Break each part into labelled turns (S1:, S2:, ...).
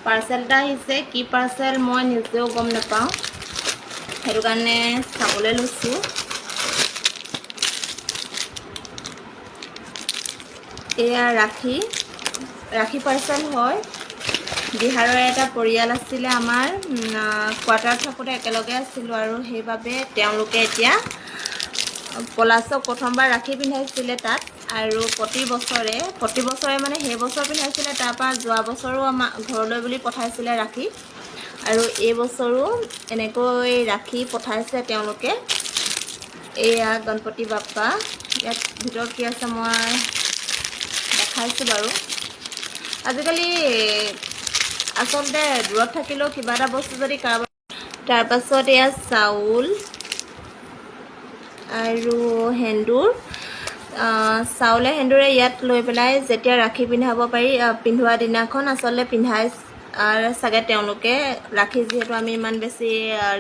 S1: Parcel এটা আহিছে, কি পাৰ্চেল মই নিজেও গম নাপাওঁ, সেইটো কাৰণে চাবলৈ লৈছোঁ। এয়া ৰাখী পাৰ্চেল হয়। বিহাৰৰ এটা পৰিয়াল আছিলে আমাৰ, কোৱাৰ্টাৰত থাকোঁতে একেলগে আছিলোঁ আৰু সেইবাবে তেওঁলোকে এতিয়া পলাশক প্ৰথমবাৰ ৰাখী পিন্ধাইছিলে তাত, আৰু প্ৰতি বছৰে মানে সেই বছৰ পিন্ধাইছিলে, তাৰপৰা যোৱা বছৰো আমাৰ ঘৰলৈ বুলি পঠাইছিলে ৰাখী, আৰু এই বছৰো এনেকৈ ৰাখী পঠাইছে তেওঁলোকে। এয়া গণপতি বাপ্পা, ইয়াত ভিতৰত কি আছে মই দেখাইছোঁ বাৰু। আজিকালি আচলতে দূৰত থাকিলেও কিবা এটা বস্তু যদি কাৰোবাৰ, তাৰপাছত এয়া চাউল আৰু সেন্দুৰ, চাউলে সেন্দুৰে ইয়াত লৈ পেলাই যেতিয়া ৰাখী পিন্ধাব পাৰি, পিন্ধোৱা দিনাখন আচলতে পিন্ধাই চাগে তেওঁলোকে ৰাখী, যিহেতু আমি ইমান বেছি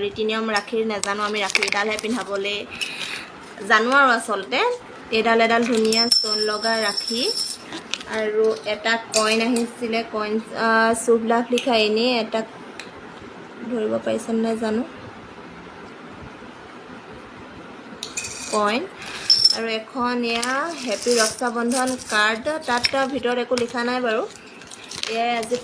S1: ৰীতি নিয়ম ৰাখীৰ নাজানো, আমি ৰাখীডালহে পিন্ধাবলৈ জানো আৰু আচলতে। এডাল ধুনীয়া ষ্ট'ন লগা ৰাখী, আৰু এটা কইন আহিছিলে, কইন শুভ লাভ লিখা, এনেই এটা ধৰিব পাৰিছেনে নাই জানো, কইন, আৰু এখন এয়া হেপী ৰক্ষাবন্ধন কাৰ্ড, তাত ভিতৰত একো লিখা নাই বাৰু। এয়াই আজি